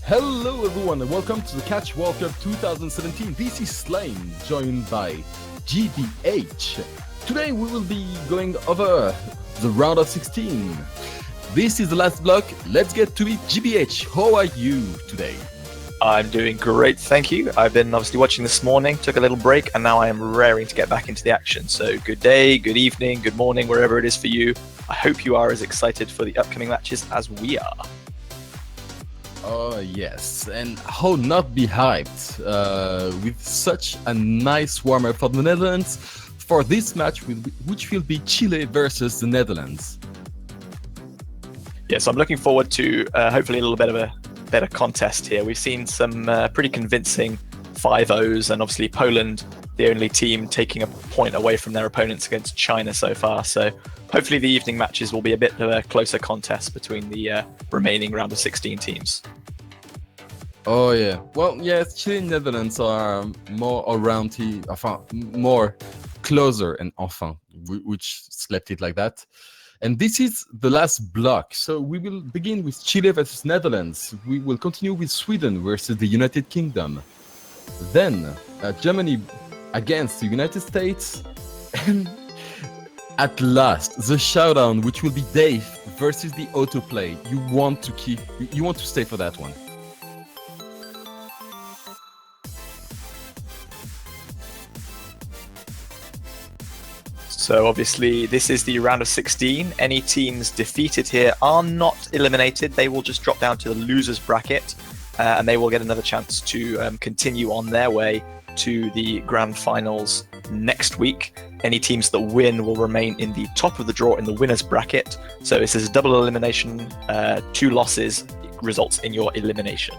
Hello everyone and welcome to the Catch World Cup 2017. This is Slane, joined by GBH. Today we will be going over the round of 16. This is the last block. Let's get to it. GBH, how are you today? I'm doing great, thank you. I've been obviously watching this morning, took a little break, and now I am raring to get back into the action. So good day, good evening, good morning, wherever it is for you. I hope you are as excited for the upcoming matches as we are. Oh yes, and how not be hyped with such a nice warm-up for the Netherlands for this match, which will be Chile versus the Netherlands. Yeah, so I'm looking forward to hopefully a little bit of a better contest here. We've seen some pretty convincing 5-0s, and obviously Poland, the only team taking a point away from their opponents against China so far. So hopefully the evening matches will be a bit of a closer contest between the remaining round of 16 teams. Oh yeah, well yes, Chile and Netherlands are more around more closer and enfin, which slept it like that. And this is the last block, so we will begin with Chile versus Netherlands. We will continue with Sweden versus the United Kingdom. Then Germany against the United States, and at last the showdown, which will be Dave versus the autoplay. You want to stay for that one. So obviously this is the round of 16. Any teams defeated here are not eliminated. They will just drop down to the losers bracket, and they will get another chance to continue on their way to the grand finals next week. Any teams that win will remain in the top of the draw in the winners bracket. So this is a double elimination. 2 losses results in your elimination.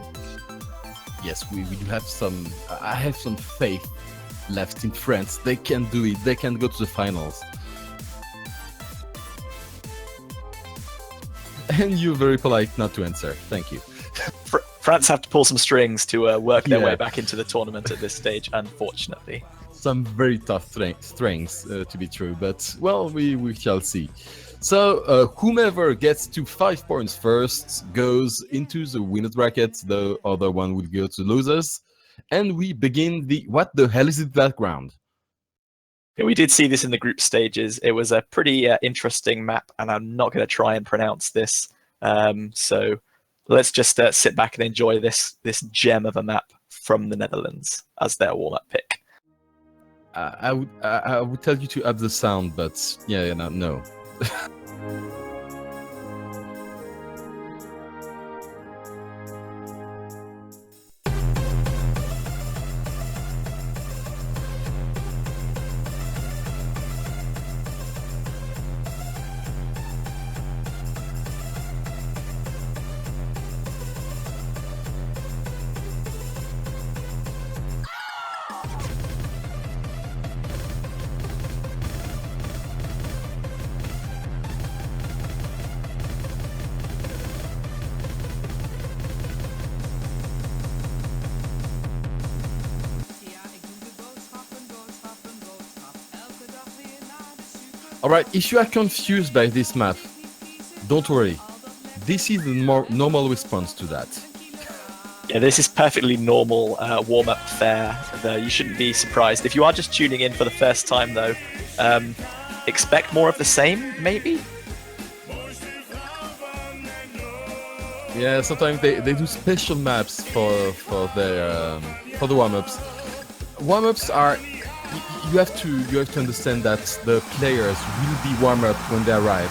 Yes, we do have I have some faith left in France. They can do it. They can go to the finals. And you're very polite not to answer. Thank you. France have to pull some strings to work their way back into the tournament at this stage, unfortunately. Some very tough strings to be true, but well, we shall see. So whomever gets to 5 points first goes into the winners bracket. The other one will go to losers. And we begin the what the hell is it background? Yeah, we did see this in the group stages. It was a pretty interesting map, and I'm not going to try and pronounce this. So let's just sit back and enjoy this gem of a map from the Netherlands as their warm-up pick. I would tell you to up the sound, but yeah, no. Alright, if you are confused by this map, don't worry. This is the more normal response to that. Yeah, this is perfectly normal warm-up fare. You shouldn't be surprised. If you are just tuning in for the first time, though, expect more of the same, maybe? Yeah, sometimes they do special maps for the warm-ups. Warm-ups are you have to understand that the players will be warm up when they arrive.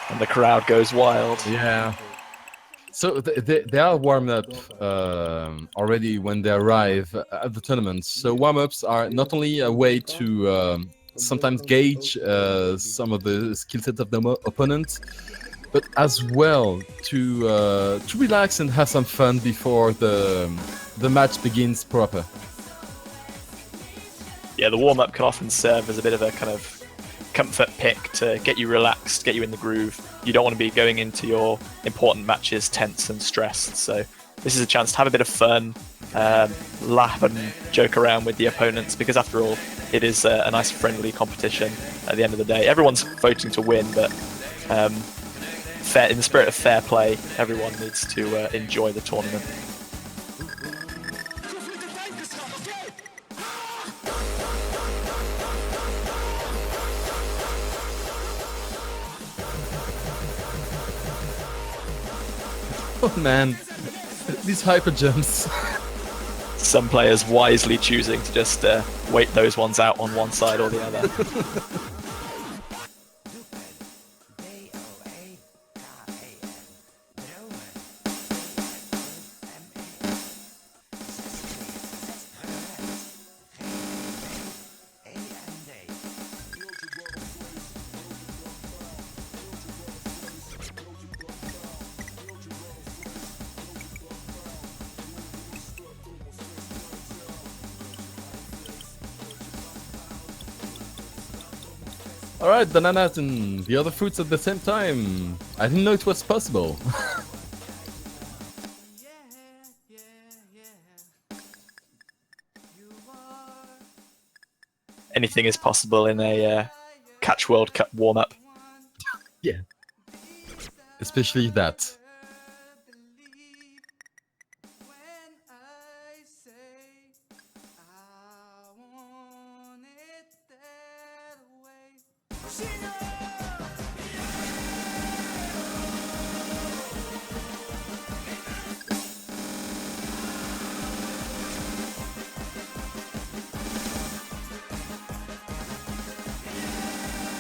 And the crowd goes wild. Yeah. So they are warmed up already when they arrive at the tournament. So warm-ups are not only a way to sometimes gauge some of the skill sets of the opponent, but as well to relax and have some fun before the match begins proper. Yeah, the warm-up can often serve as a bit of a kind of comfort pick to get you relaxed, get you in the groove. You don't want to be going into your important matches tense and stressed. So this is a chance to have a bit of fun, laugh and joke around with the opponents, because after all, it is a nice friendly competition at the end of the day. Everyone's voting to win, but in the spirit of fair play, everyone needs to enjoy the tournament. Oh man, these hyper jumps. Some players wisely choosing to just wait those ones out on one side or the other. Alright, bananas and the other fruits at the same time. I didn't know it was possible. Anything is possible in a Catch World Cup warm-up. Yeah. Especially that.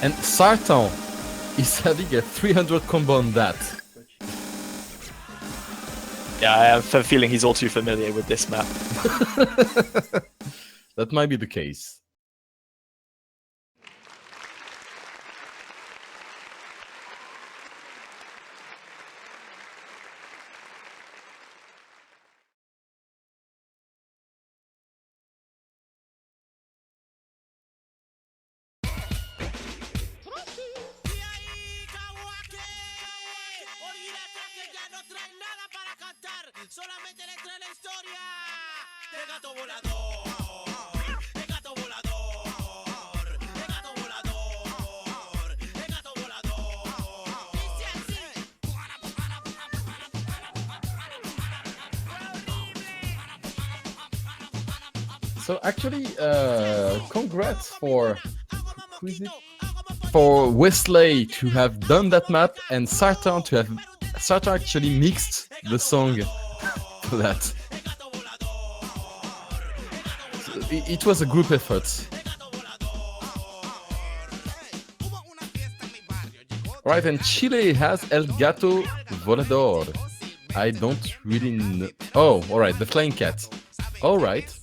And Sartan is having a 300 combo on that. Yeah, I have a feeling he's all too familiar with this map. That might be the case. Solamente le trae la historia de gato volador, de gato volador, de gato volador, de gato volador. Dice así. So actually, congrats for Wesley to have done that map and Sartan to have actually mixed the song for that. So it was a group effort. Right, and Chile has El Gato Volador. I don't really know. Oh, alright, the flying cat. Alright.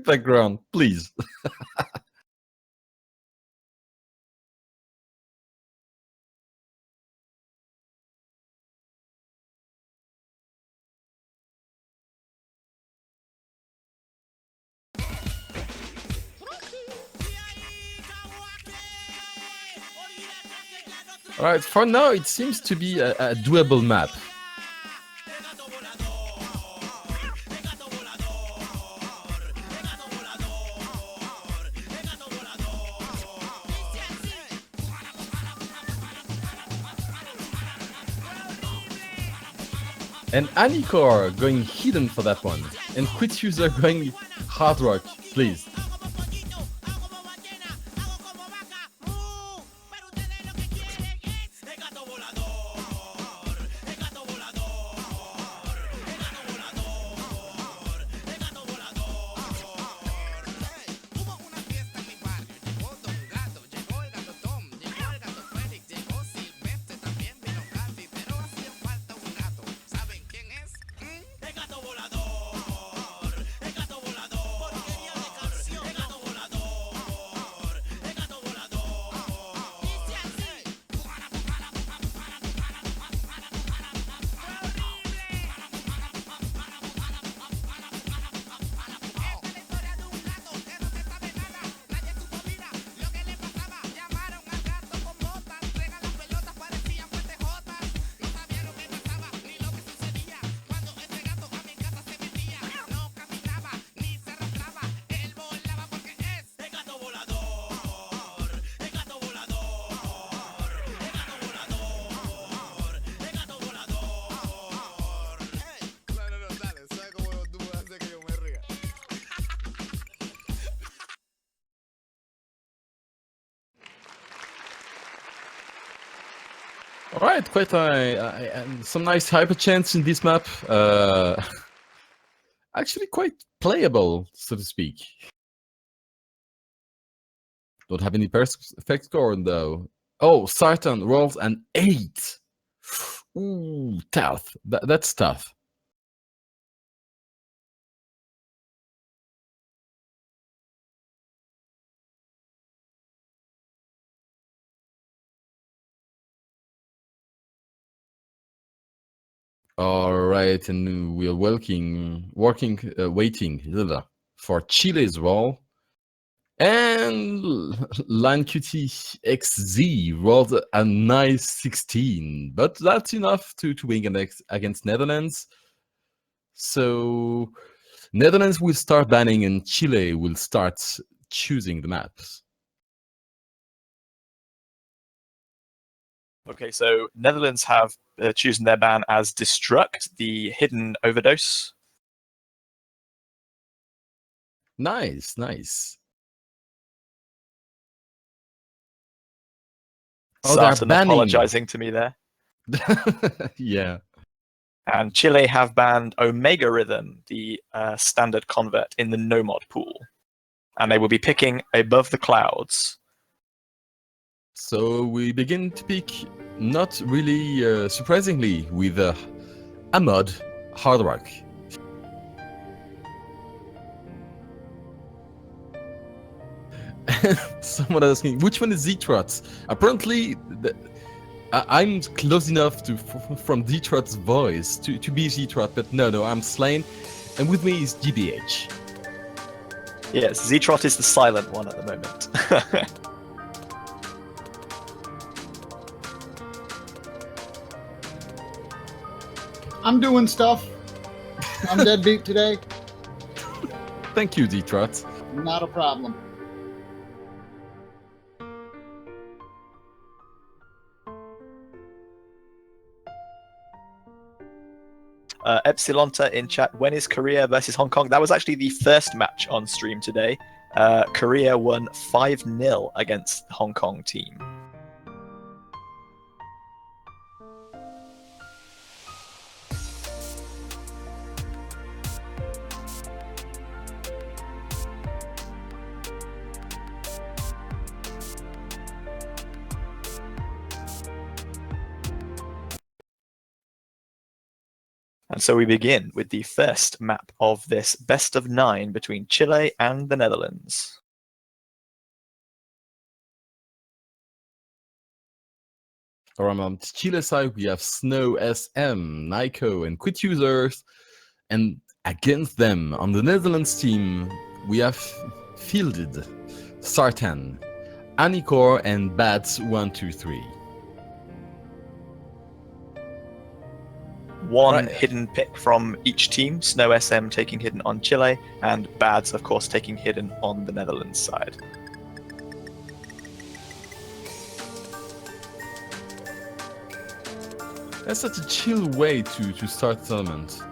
Background, please. Alright, for now it seems to be a doable map. And Anikor going hidden for that one. And Quit User going hard rock, please. All right, quite some nice hyper chance in this map. Actually, quite playable, so to speak. Don't have any perfect score though. Oh, Sartan rolls an 8. Ooh, tough. That's tough. All right, and we are waiting for Chile's roll. And Line QT XZ rolled a nice 16, but that's enough to win against Netherlands. So Netherlands will start banning and Chile will start choosing the maps. Okay, so Netherlands have chosen their ban as Destruct, the hidden overdose. Nice, nice. Oh, they're Sarton banning. apologizing to me there. Yeah. And Chile have banned Omega Rhythm, the standard convert in the no mod pool. And they will be picking Above the Clouds. So we begin to pick, not really surprisingly, with a mod, Hard Rock. Someone asking, which one is Z-Trot? Apparently, I'm close enough from Z-Trot's voice to be Z-Trot, but no, I'm Slain. And with me is GBH. Yes, Z-Trot is the silent one at the moment. I'm doing stuff. I'm deadbeat today. Thank you, Z-Trot. Not a problem. Epsilonta in chat, when is Korea versus Hong Kong? That was actually the first match on stream today. Korea won 5-0 against the Hong Kong team. And so we begin with the first map of this best of 9 between Chile and the Netherlands. From Chile side, we have Snow, SM, Nico, and Quit Users. And against them, on the Netherlands team, we have fielded Sartan, Anikor, and Bats123. One hidden pick from each team, Snow SM taking hidden on Chile, and Bads, of course, taking hidden on the Netherlands side. That's such a chill way to start tournament.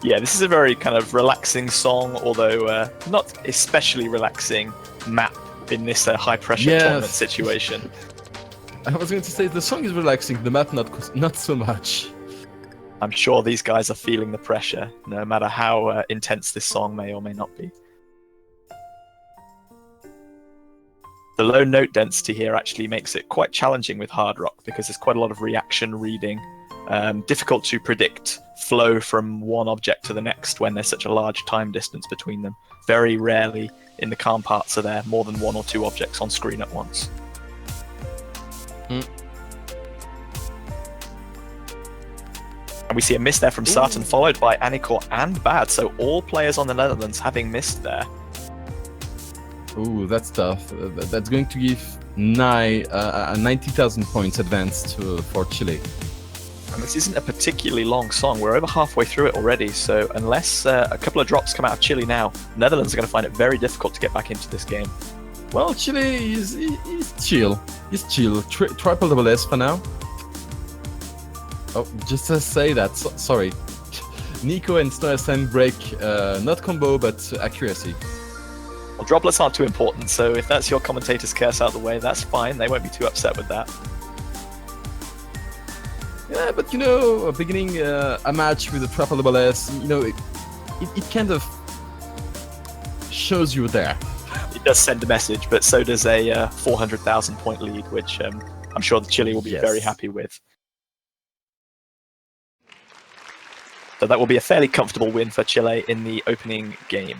Yeah, this is a very kind of relaxing song, although not especially relaxing map in this high-pressure tournament situation. I was going to say, the song is relaxing, the map not so much. I'm sure these guys are feeling the pressure, no matter how intense this song may or may not be. The low note density here actually makes it quite challenging with hard rock because there's quite a lot of reaction reading. Difficult to predict flow from one object to the next when there's such a large time distance between them. Very rarely in the calm parts are there more than one or two objects on screen at once. And we see a miss there from Sartan, followed by Anikor and Bad, so all players on the Netherlands having missed there. Ooh, that's tough. That's going to give 90,000 points advance for Chile. And this isn't a particularly long song. We're over halfway through it already, so unless a couple of drops come out of Chile now, Netherlands are going to find it very difficult to get back into this game. Well, Chile is chill. He's chill. Triple double S for now. Oh, just to say that, sorry. Nico and Snow SM break not combo, but accuracy. Well, droplets aren't too important, so if that's your commentator's curse out of the way, that's fine. They won't be too upset with that. like, beginning a match with a triple double S. It kind of shows you there. It does send a message, but so does a 400,000 point lead, which I'm sure the Chile will be Yes. very happy with. So that will be a fairly comfortable win for Chile in the opening game.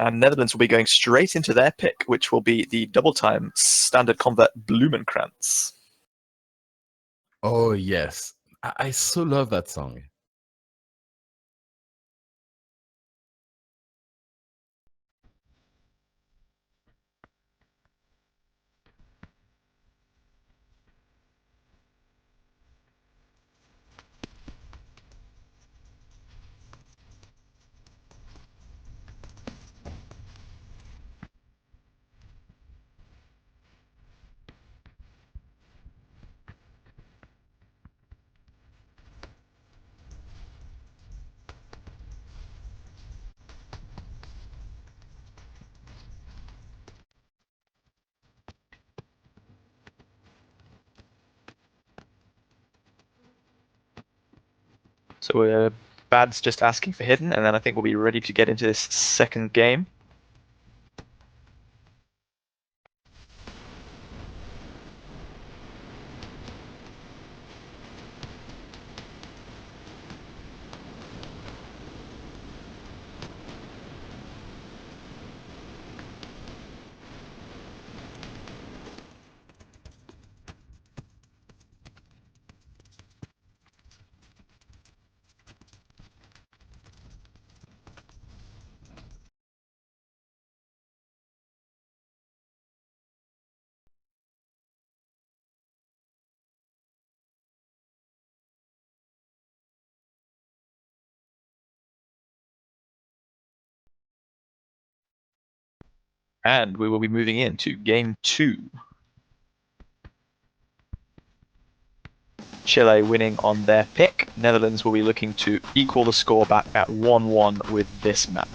And Netherlands will be going straight into their pick, which will be the double-time standard convert Blumenkrantz. Oh yes, I so love that song. So Bad's just asking for hidden, and then I think we'll be ready to get into this second game. And we will be moving into game 2. Chile winning on their pick. Netherlands will be looking to equal the score back at 1-1 with this map.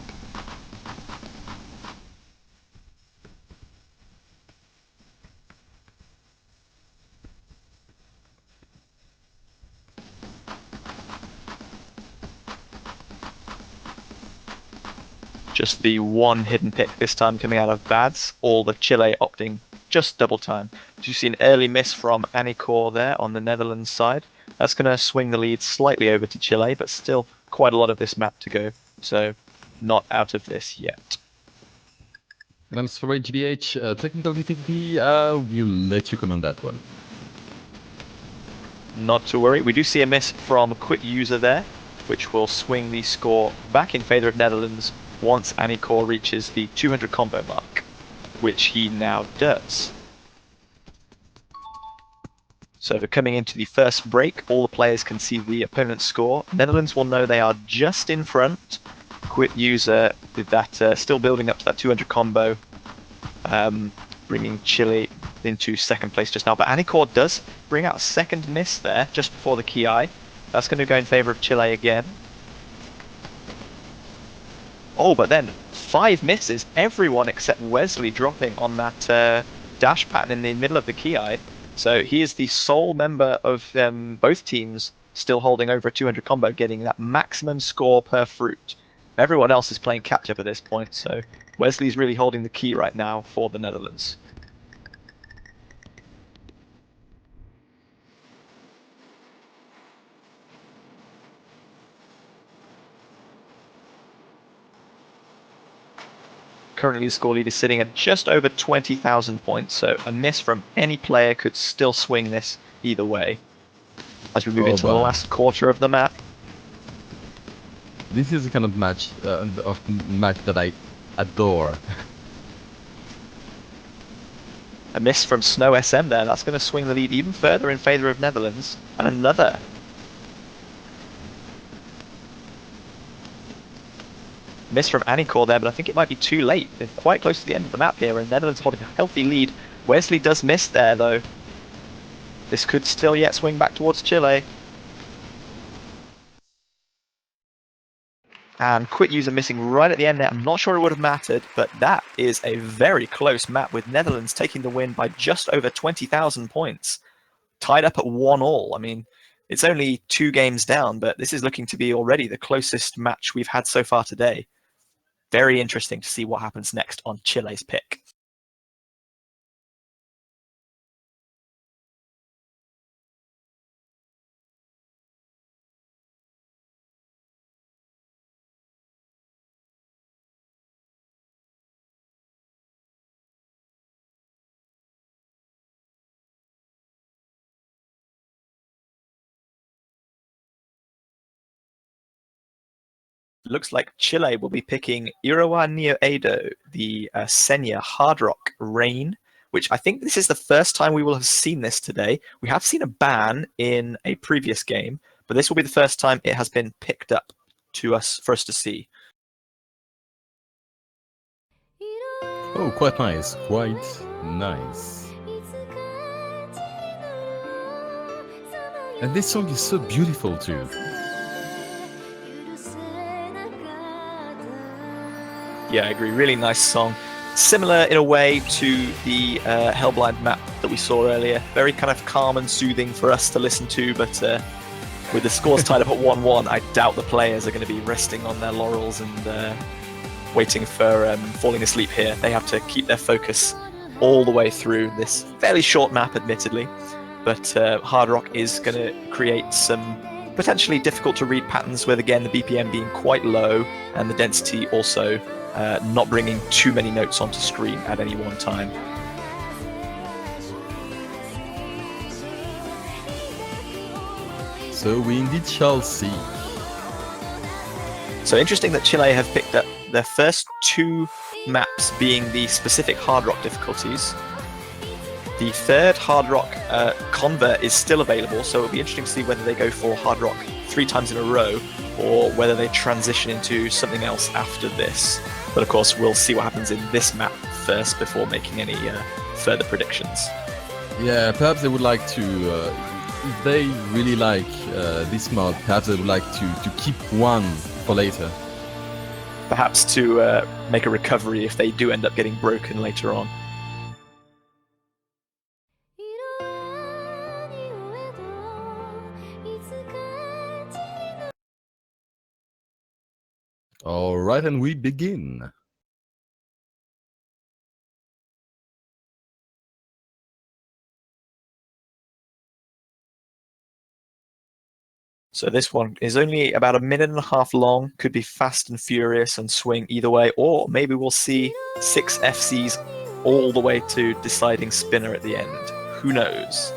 Just the one hidden pick this time coming out of Bads, all the Chile opting just double time. Do you see an early miss from Anicor there on the Netherlands side? That's going to swing the lead slightly over to Chile, but still quite a lot of this map to go, so not out of this yet. And I'm sorry, GBH, technical difficulty, we'll let you comment that one. Not to worry. We do see a miss from Quick User there, which will swing the score back in favour of Netherlands once Anicor reaches the 200 combo mark, which he now does. So coming into the first break, all the players can see the opponent's score. Netherlands will know they are just in front. Quick User with that still building up to that 200 combo, bringing Chile into second place just now. But Anicor does bring out a second miss there just before the Ki. That's going to go in favour of Chile again. Oh, but then 5 misses. Everyone except Wesley dropping on that dash pattern in the middle of the Ki. So he is the sole member of both teams still holding over a 200 combo, getting that maximum score per fruit. Everyone else is playing catch up at this point, so Wesley's really holding the key right now for the Netherlands. Currently the score lead is sitting at just over 20,000 points, so a miss from any player could still swing this either way. As we move into the last quarter of the map. This is the kind of match that I adore. A miss from Snow SM there, that's going to swing the lead even further in favour of Netherlands. And another. Miss from Anicor there, but I think it might be too late. They're quite close to the end of the map here, and Netherlands holding a healthy lead. Wesley does miss there, though. This could still yet swing back towards Chile. And Quick User missing right at the end there. I'm not sure it would have mattered, but that is a very close map with Netherlands taking the win by just over 20,000 points. Tied up at 1-1. I mean, it's only 2 games down, but this is looking to be already the closest match we've had so far today. Very interesting to see what happens next on Chile's pick. Looks like Chile will be picking Irawa Neo Edo, the Senya Hard Rock Rain, which I think this is the first time we will have seen this today. We have seen a ban in a previous game, but this will be the first time it has been picked up for us to see. Oh, quite nice, quite nice. And this song is so beautiful too. Yeah, I agree. Really nice song. Similar in a way to the Hellblind map that we saw earlier. Very kind of calm and soothing for us to listen to, but with the scores tied up at 1-1, I doubt the players are going to be resting on their laurels and waiting for falling asleep here. They have to keep their focus all the way through this fairly short map, admittedly, but Hard Rock is going to create some potentially difficult to read patterns with, again, the BPM being quite low and the density also not bringing too many notes onto screen at any one time. So we indeed shall see. So interesting that Chile have picked up their first 2 maps being the specific Hard Rock difficulties. The third Hard Rock convert is still available, so it'll be interesting to see whether they go for Hard Rock 3 times in a row or whether they transition into something else after this. But of course, we'll see what happens in this map first before making any further predictions. Yeah, perhaps they would like to, if they really like this mod, perhaps they would like to keep one for later. Perhaps to make a recovery if they do end up getting broken later on. All right, and we begin. So this one is only about 1.5 minutes long, could be fast and furious and swing either way, or maybe we'll see 6 FCs all the way to deciding spinner at the end. Who knows?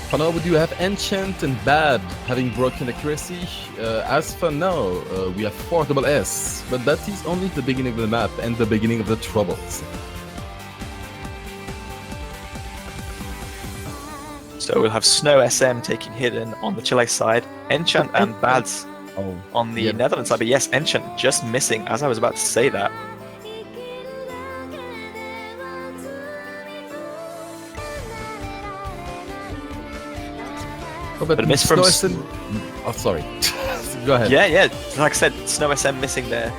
For now, we do have Enchant and Bad having broken accuracy. As for now, we have 4 double S, but that is only the beginning of the map and the beginning of the troubles. So we'll have Snow SM taking hidden on the Chile side, Enchant and Bads on the Netherlands side. But yes, Enchant just missing as I was about to say that. Oh, but a miss from Oh, sorry. Go ahead. Yeah. Like I said, Snow SM missing there.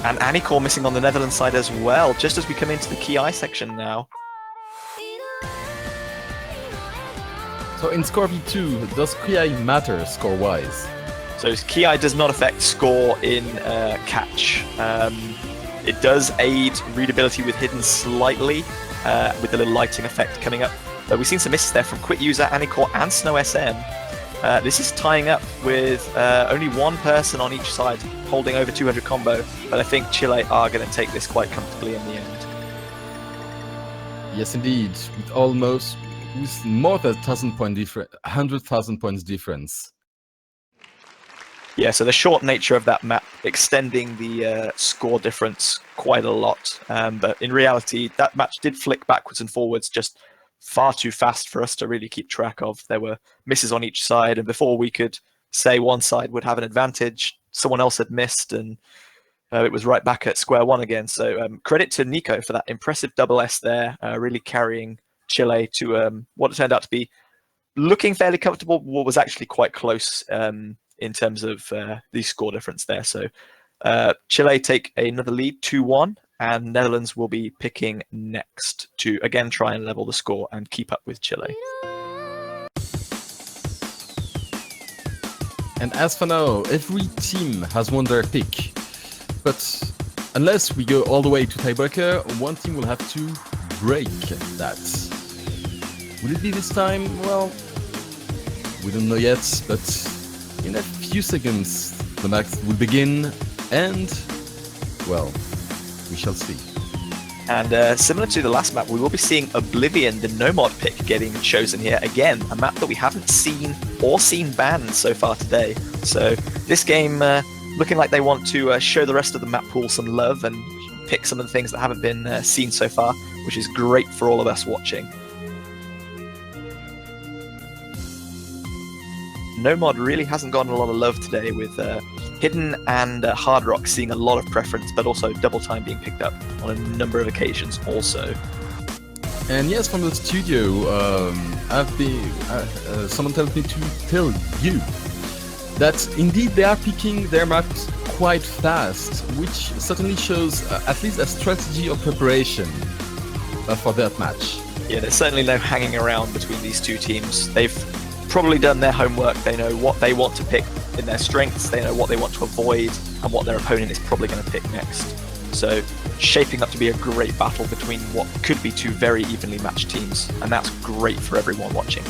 And Anicor missing on the Netherlands side as well, just as we come into the Ki section now. So in Score V2, does Ki matter score-wise? So Ki does not affect score in catch. It does aid readability with hidden slightly, with the little lighting effect coming up. But we've seen some misses there from Quick User, Anicor, and Snow SM. This is tying up with only one person on each side holding over 200 combo, but I think Chile are going to take this quite comfortably in the end. Yes, indeed. With more than 100,000 points difference. Yeah, so the short nature of that map extending the score difference quite a lot. But in reality, that match did flick backwards and forwards just far too fast for us to really keep track of. There were misses on each side, and before we could say one side would have an advantage, someone else had missed, and it was right back at square one again. So credit to Nico for that impressive double S there, really carrying Chile to what it turned out to be looking fairly comfortable, what was actually quite close in terms of the score difference there. So Chile take another lead, 2-1, and Netherlands will be picking next to, again, try and level the score and keep up with Chile. And as for now, every team has won their pick. But unless we go all the way to tiebreaker, one team will have to break that. Will it be this time? Well, we don't know yet, but in a few seconds the match will begin, and, well, we shall see. And similar to the last map, we will be seeing Oblivion, the no-mod pick, getting chosen here. Again, a map that we haven't seen or seen banned so far today. So this game looking like they want to show the rest of the map pool some love and pick some of the things that haven't been seen so far, which is great for all of us watching. No-mod really hasn't gotten a lot of love today, with Hidden and Hard Rock seeing a lot of preference, but also Double Time being picked up on a number of occasions also. And yes, from the studio, someone tells me to tell you that indeed they are picking their maps quite fast, which certainly shows at least a strategy of preparation for that match. Yeah, there's certainly no hanging around between these two teams. They've probably done their homework. They know what they want to pick in their strengths, they know what they want to avoid, and what their opponent is probably going to pick next. So shaping up to be a great battle between what could be two very evenly matched teams, and that's great for everyone watching.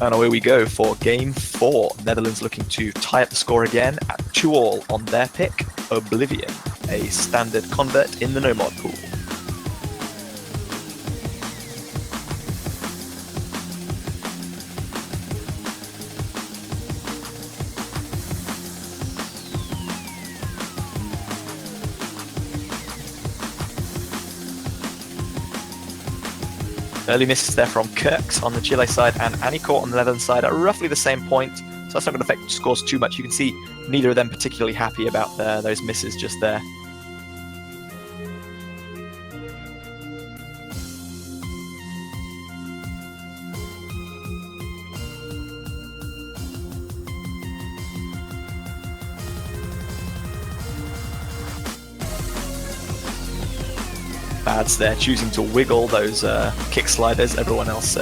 And away we go for Game 4. Netherlands looking to tie up the score again at 2-all on their pick, Oblivion, a standard convert in the no-mod pool. Early misses there from Kirks on the Chile side and Anikor on the Netherlands side at roughly the same point, so that's not going to affect scores too much. You can see neither of them particularly happy about those misses just there. Bads there choosing to wiggle those kick sliders, everyone else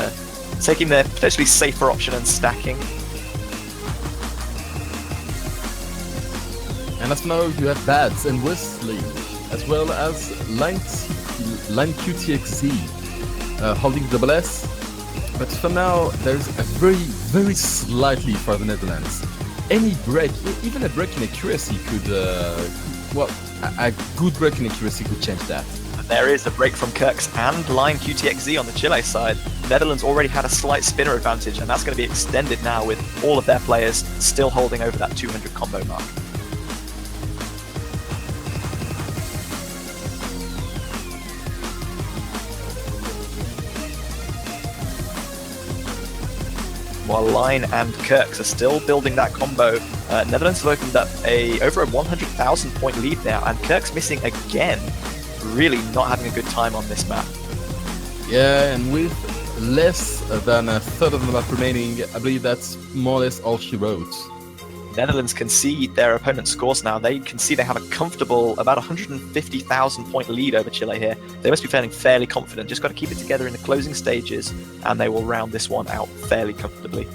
taking their potentially safer option and stacking. And as for now, you have Bads and Wesley, as well as Line QTXZ holding double S. But for now, there's a very slightly for the Netherlands. Any break, even a break in accuracy could, well, a good break in accuracy could change that. There is a break from Kirks and Line QTXZ on the Chile side. Netherlands already had a slight spinner advantage, and that's going to be extended now with all of their players still holding over that 200 combo mark. While Line and Kirks are still building that combo, Netherlands have opened up over a 100,000 point lead now, and Kirks missing again. Really not having a good time on this map. Yeah, and with less than a third of the map remaining, I believe that's more or less all she wrote. Netherlands can see their opponent's scores now. They can see they have a comfortable, about 150,000 point lead over Chile here. They must be feeling fairly confident. Just got to keep it together in the closing stages, and they will round this one out fairly comfortably.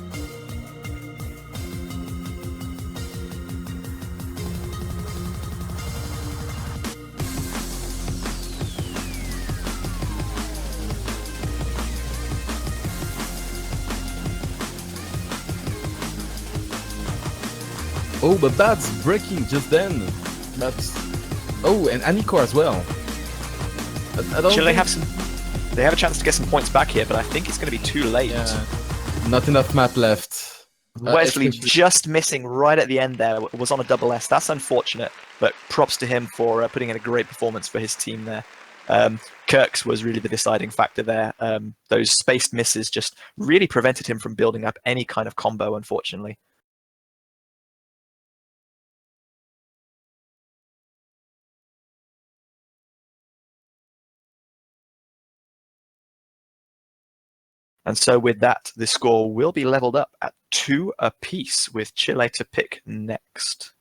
Oh, but that's breaking just then. That's... Oh, and Anikor as well. I don't Chile think... have some. They have a chance to get some points back here, but I think it's going to be too late. Yeah. Not enough map left. Wesley Especially- just missing right at the end there, was on a double S. That's unfortunate, but props to him for putting in a great performance for his team there. Kirk's was really the deciding factor there. Those spaced misses just really prevented him from building up any kind of combo, unfortunately. And so with that, the score will be leveled up at 2 apiece, with Chile to pick next.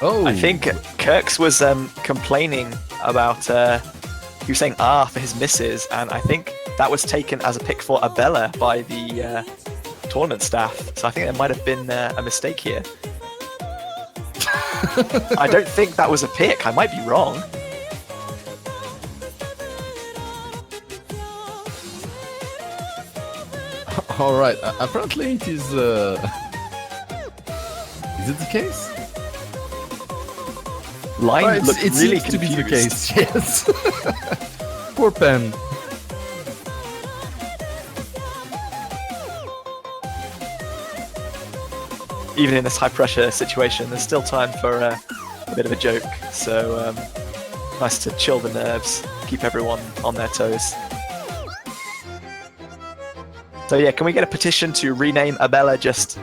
Oh, I think Kirk's was complaining about, he was saying for his misses, and I think that was taken as a pick for Abella by the tournament staff. So I think there might have been a mistake here. I don't think that was a pick. I might be wrong. all right. Apparently, it is. Is it the case? Line Oh, looked it really seems to be confused. the case. Yes. Poor Pen. Even in this high pressure situation, there's still time for a bit of a joke. So nice to chill the nerves, keep everyone on their toes. So yeah, can we get a petition to rename Abella just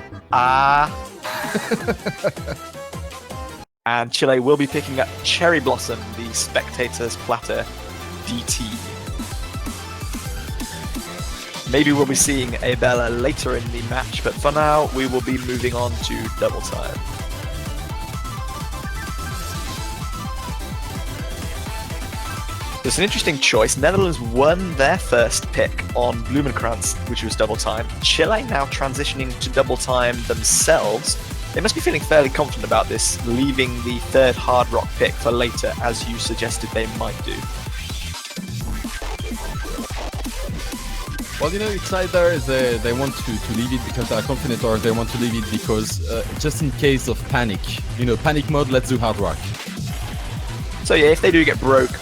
And Chile will be picking up Cherry Blossom, the Spectator's Platter DT. Maybe we'll be seeing Abella later in the match, but for now, we will be moving on to double time. It's an interesting choice. Netherlands won their first pick on Blumenkrantz, which was double time. Chile now transitioning to double time themselves. They must be feeling fairly confident about this, leaving the third hard rock pick for later, as you suggested they might do. Well, it's either they want to leave it because they're confident, or they want to leave it because just in case of panic. Panic mode, let's do hard rock. So yeah, if they do get broke,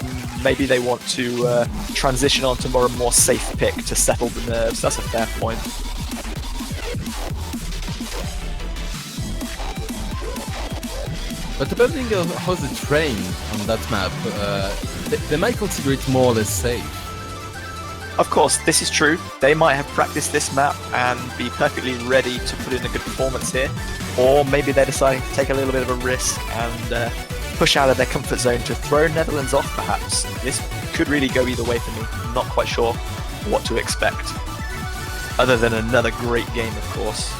maybe they want to transition on to a more safe pick to settle the nerves. That's a fair point. But depending on how they train on that map, they might consider it more or less safe. Of course, this is true. They might have practiced this map and be perfectly ready to put in a good performance here. Or maybe they're deciding to take a little bit of a risk and push out of their comfort zone to throw Netherlands off, perhaps. This could really go either way for me. I'm not quite sure what to expect. Other than another great game, of course.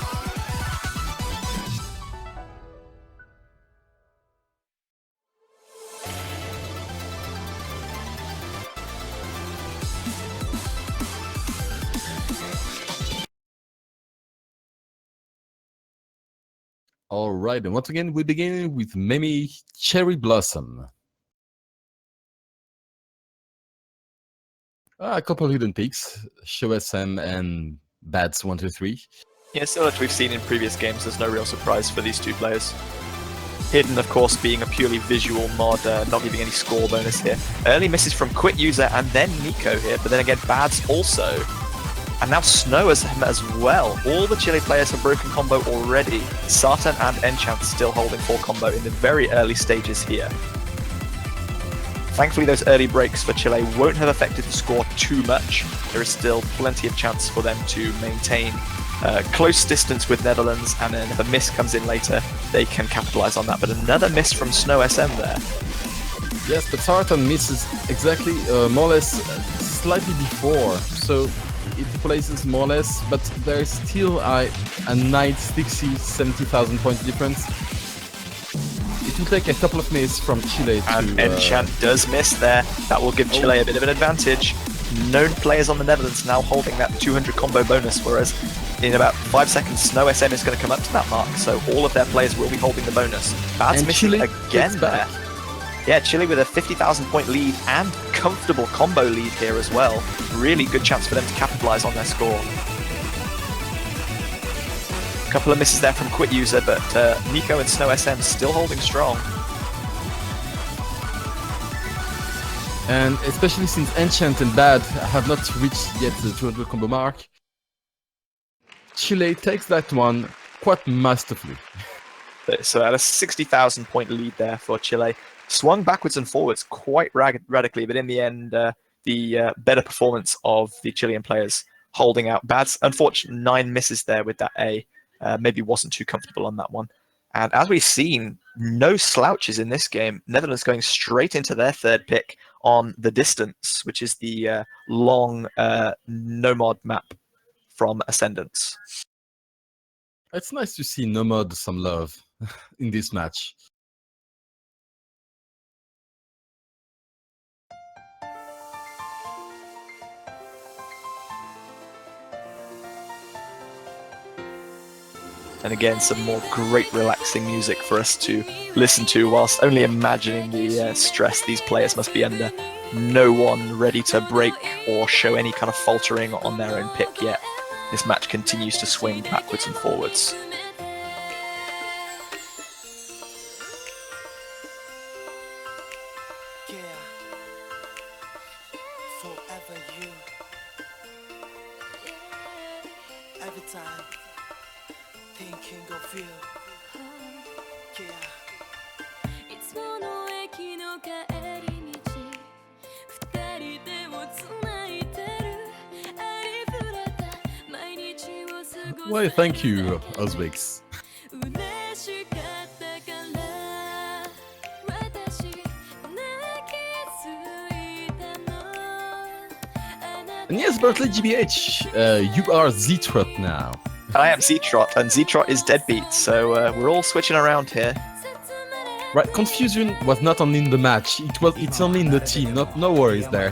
All right, and once again, we begin with Mimi Cherry Blossom. A couple of hidden picks, Show SM and Bats 123. Yeah, similar to we've seen in previous games, there's no real surprise for these two players. Hidden, of course, being a purely visual mod, not giving any score bonus here. Early misses from Quit User and then Nico here, but then again, Bads also. And now Snow as well. All the Chile players have broken combo already. Sartan and Enchant still holding full combo in the very early stages here. Thankfully, those early breaks for Chile won't have affected the score too much. There is still plenty of chance for them to maintain close distance with Netherlands, and then if a miss comes in later, they can capitalize on that. But another miss from Snow SM there. Yes, but Sartan misses exactly, more or less, slightly before. So it places more or less, but there's still a nice 70,000 points difference. It will take a couple of minutes from Chile to... And Enchant does miss there. That will give Chile a bit of an advantage. Known players on the Netherlands now holding that 200 combo bonus, whereas in about 5 seconds, Snow SM is going to come up to that mark, so all of their players will be holding the bonus. Bad's And missing Chile again gets there. back. Yeah, Chile with a 50,000 point lead and comfortable combo lead here as well. Really good chance for them to capitalize on their score. A couple of misses there from Quit User, but Nico and Snow SM still holding strong. And especially since Enchant and Bad have not reached yet the 200 combo mark, Chile takes that one quite masterfully. So at a 60,000 point lead there for Chile. Swung backwards and forwards quite radically, but in the end, the better performance of the Chilean players holding out. Bad's unfortunate 9 misses there with that A. Maybe wasn't too comfortable on that one. And as we've seen, no slouches in this game. Netherlands going straight into their third pick on the Distance, which is the long no-mod map from Ascendance. It's nice to see Nomad some love in this match. And again, some more great relaxing music for us to listen to whilst only imagining the stress these players must be under. No one ready to break or show any kind of faltering on their own pick yet. This match continues to swing backwards and forwards. Yeah. Forever you. Every time thinking of you. Yeah. いつもの駅の帰り道二人でも繋いでるありふれた毎日を過ごす Why, thank you, Ozbeks. 嬉しかったから私泣きついたのあなた And yes, Berkeley GBH, you are Z-Trot now. I am Z-Trot, and Z-Trot is Deadbeat, so we're all switching around here. Right, confusion was not only in the match, it's only in the team, no worries there.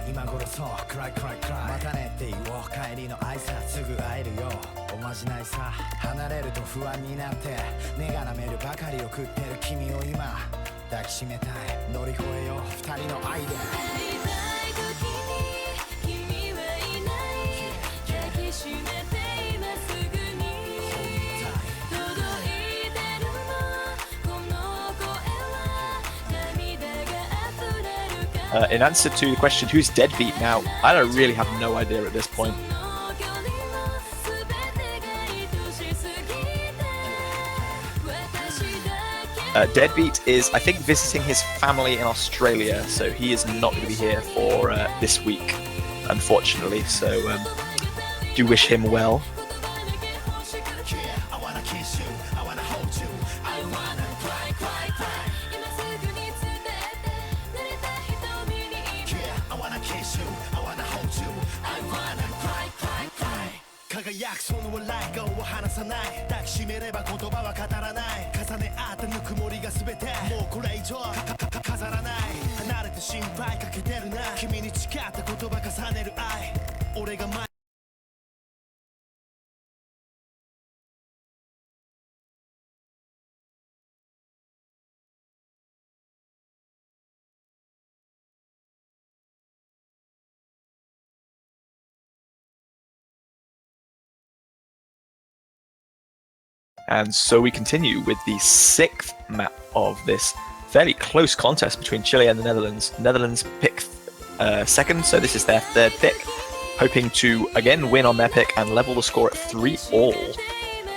今頃そう暗い暗い暗いまたねって言おう帰りの挨拶すぐ会えるよおまじないさ離れると不安になって根がなめるばかりを食ってる君を今抱きしめたい乗り越えよう二人の愛で会いたい時に君はいない抱きしめて今すぐに届いてるのこの声は涙が溢れるか In answer to the question, who's Deadbeat now? I don't really have no idea at this point. その距離も全てが愛しすぎて私だけ Deadbeat is, I think, visiting his family in Australia, so he is not going to be here for this week, unfortunately. So do wish him well. I wanna kiss you I wanna hold you I wanna cry cry cry 今すぐに伝えて濡れた瞳に I wanna kiss you I wanna hold you I wanna cry cry cry 輝くその笑い顔を離さない抱きしめれば言葉は語らない重ね合ったぬくもりが全てもうこれ以上飾らない離れて心配かけてるな君に誓った言葉重ねる愛俺が前 And so we continue with the 6th map of this fairly close contest between Chile and the Netherlands. Netherlands pick 2nd, so this is their 3rd pick, hoping to again win on their pick and level the score at 3-all.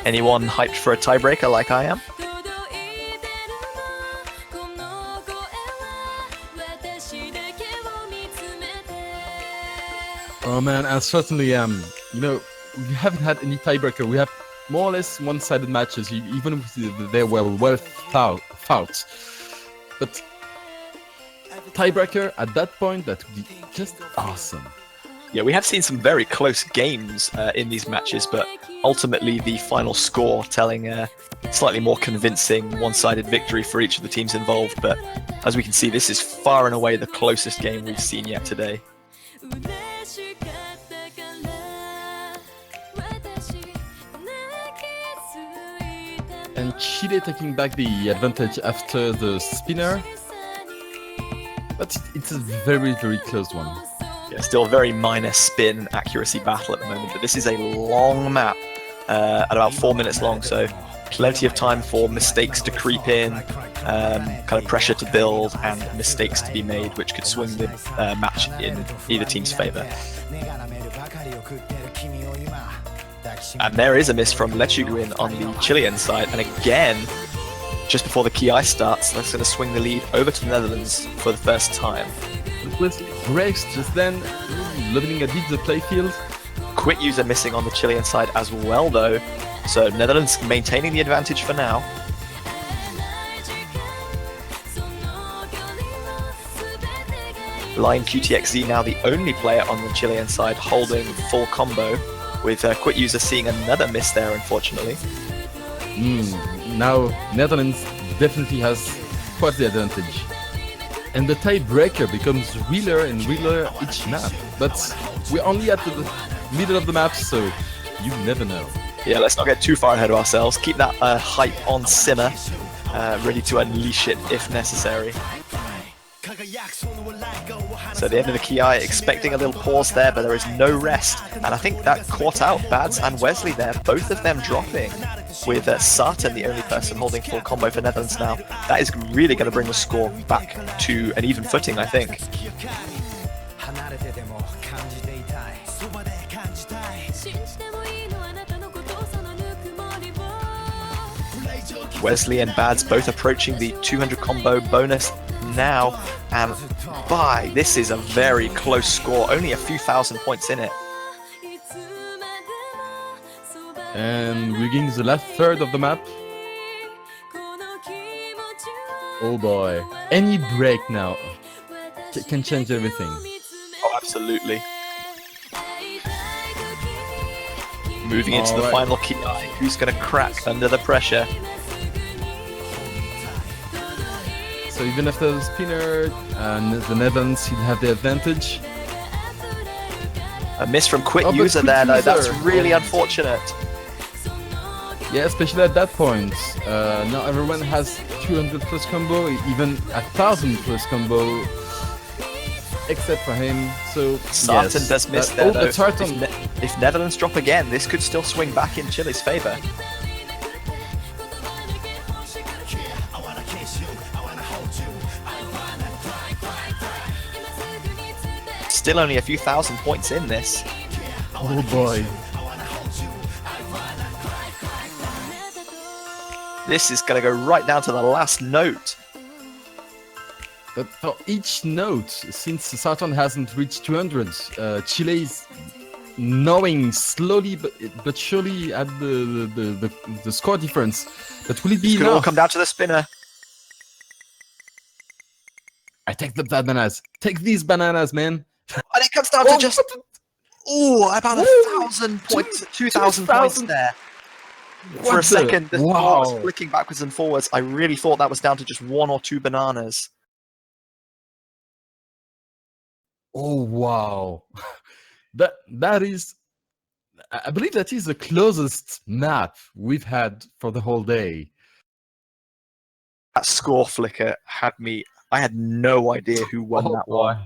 Anyone hyped for a tiebreaker like I am? 届いてるのこの声は私だけを見つめて Oh man, I certainly am. You know, we haven't had any tiebreaker. We have more or less one-sided matches, even if they were well fought. But tiebreaker at that point, that would be just awesome. Yeah, we have seen some very close games in these matches, but ultimately the final score telling a slightly more convincing one-sided victory for each of the teams involved. But as we can see, this is far and away the closest game we've seen yet today. 嬉しかったから私 Chile taking back the advantage after the spinner. But it's a very, very close one. Yeah, still a very minor spin accuracy battle at the moment, but this is a long map, at about 4 minutes long, so plenty of time for mistakes to creep in, kind of pressure to build, and mistakes to be made, which could swing the match in either team's favor. And there is a miss from Lechuguin on the Chilean side, and again, just before the Ki starts, that's going to swing the lead over to the Netherlands for the first time. Wesley breaks just then, leveling a bit the playfield. Quit user missing on the Chilean side as well, though. So Netherlands maintaining the advantage for now. Lion QTXZ now the only player on the Chilean side holding full combo, with Quit user seeing another miss there, unfortunately. Now Netherlands definitely has quite the advantage. And the tiebreaker becomes realer and realer each map. But we're only at the middle of the map, so you never know. Yeah, let's not get too far ahead of ourselves. Keep that hype on simmer, ready to unleash it if necessary. So the end of the Ki, expecting a little pause there, but there is no rest. And I think that caught out Bads and Wesley there, both of them dropping, with Sartan the only person holding full combo for Netherlands now. That is really going to bring the score back to an even footing, I think. Wesley and Bads both approaching the 200 combo bonus now, and this is a very close score, only a few thousand points in it. And we're getting the last third of the map. Oh boy, any break now can change everything. Oh, absolutely. Moving into the final Ki, who's going to crack under the pressure? So even after the spinner, the Netherlands still have the advantage. A miss from Quit but user Quit there, though. user. That's really unfortunate. Yeah, especially at that point. Now everyone has 200 plus combo, even 1,000 plus combo, except for him. So Sartan yes. does miss there, though. Sartan. If Netherlands drop again, this could still swing back in Chile's favor. Still only a few thousand points in this. Oh boy. This is going to go right down to the last note. But for each note, since Sartan hasn't reached 200, Chile is knowing slowly but surely at the score difference. But will it be It's going to all enough? come down to the spinner. I take the bananas. Take these bananas, man. And it comes down to just about 1,000 points, 2,000 points there. For a second, the score was flicking backwards and forwards. I really thought that was down to just 1 or 2 bananas. Oh wow. That is, I believe that is the closest map we've had for the whole day. That score flicker had me. I had no idea who won that one.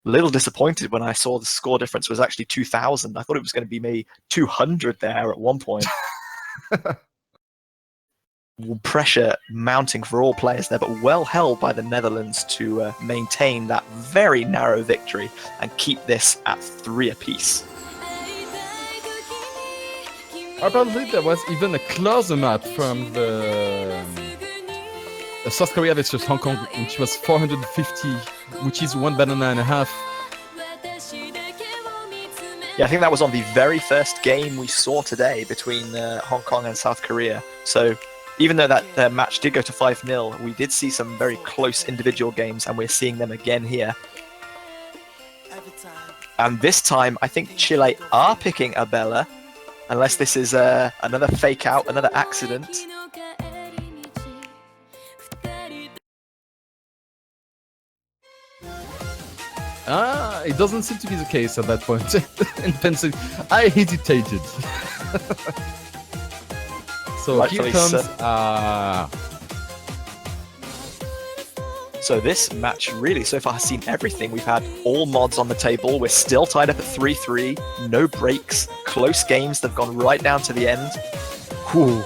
A little disappointed when I saw the score difference was actually 2,000. I thought it was going to be maybe 200 there at one point. Pressure mounting for all players there, but well held by the Netherlands to maintain that very narrow victory and keep this at 3 apiece. Apparently there was even a closer map from the South Korea versus Hong Kong, which was 450, which is 1 banana and a half. Yeah, I think that was on the very first game we saw today between Hong Kong and South Korea. So even though that match did go to 5-0, we did see some very close individual games, and we're seeing them again here. And this time, I think Chile are picking Abella, unless this is another fake out, another accident. It doesn't seem to be the case at that point. In pencil, I hesitated. So Rightfully here comes. so. So this match really so far has seen everything. We've had all mods on the table. We're still tied up at 3-3. No breaks. Close games that have gone right down to the end. Whew.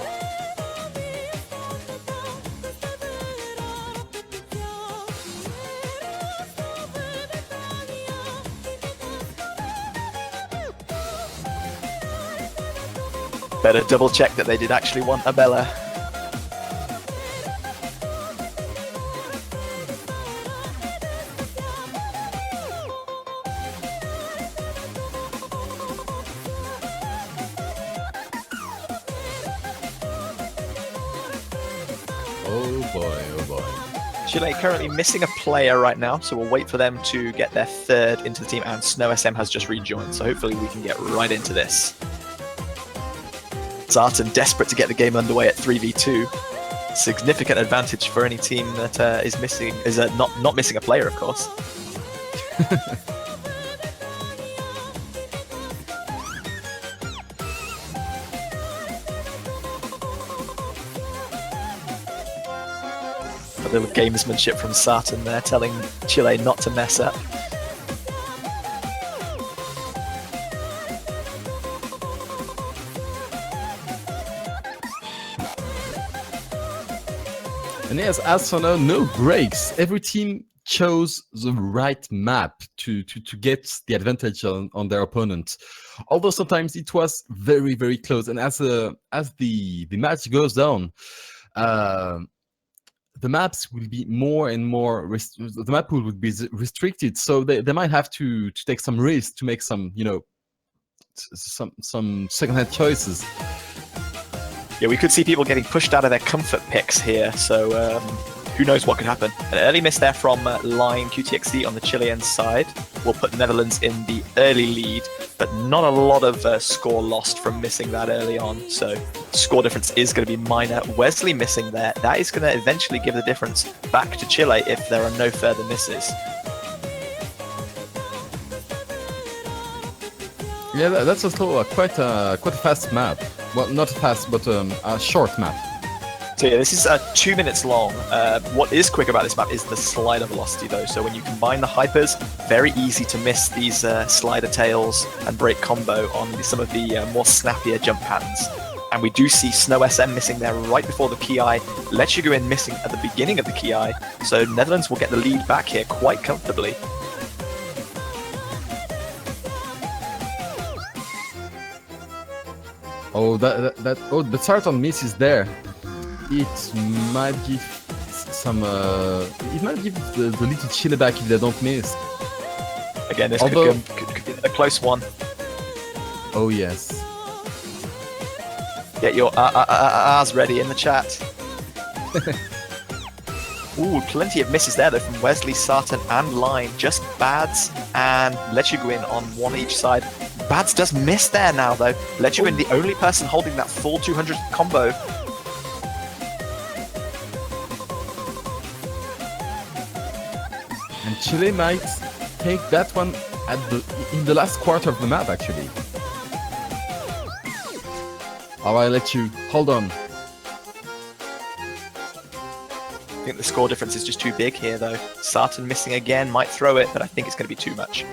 Better double check that they did actually want a Bella. Oh boy, oh boy. Chile currently missing a player right now, so we'll wait for them to get their third into the team, and Snow SM has just rejoined, so hopefully we can get right into this. Zartan desperate to get the game underway at 3v2. Significant advantage for any team that is not missing a player, of course. A little gamesmanship from Zartan there, telling Chile not to mess up. And yes, as for now, no breaks. Every team chose the right map to get the advantage on their opponent. Although sometimes it was very, very close. And as the match goes down, the maps will be more and more the map pool would be restricted. So they might have to take some risks to make some, you know, some second-hand choices. Yeah, we could see people getting pushed out of their comfort picks here, so who knows what could happen. An early miss there from Line QTXD on the Chilean side will put Netherlands in the early lead, but not a lot of score lost from missing that early on, so score difference is going to be minor. Wesley missing there, that is going to eventually give the difference back to Chile if there are no further misses. Yeah, that's also quite a fast map. Well, not fast, but a short map. So yeah, this is 2 minutes long. What is quick about this map is the slider velocity though. So when you combine the hypers, very easy to miss these slider tails and break combo on some of the more snappier jump patterns. And we do see Snow SM missing there right before the Ki, Lechuguin missing at the beginning of the Ki. So Netherlands will get the lead back here quite comfortably. Oh, the start on miss is there. It might give some. It might give the lead to Chile back if they don't miss. Again, this could be a close one. Oh yes. Get your R's ready in the chat. Ooh, plenty of misses there though from Wesley, Sarton and Line. Just Bads and Lechuguin on one each side. Bads does miss there now though. Lechuguin, the only person holding that full 200 combo. And Chile might take that one in the last quarter of the map actually. I'll let you hold on. I think the score difference is just too big here though. Sarton missing again, might throw it, but I think it's going to be too much.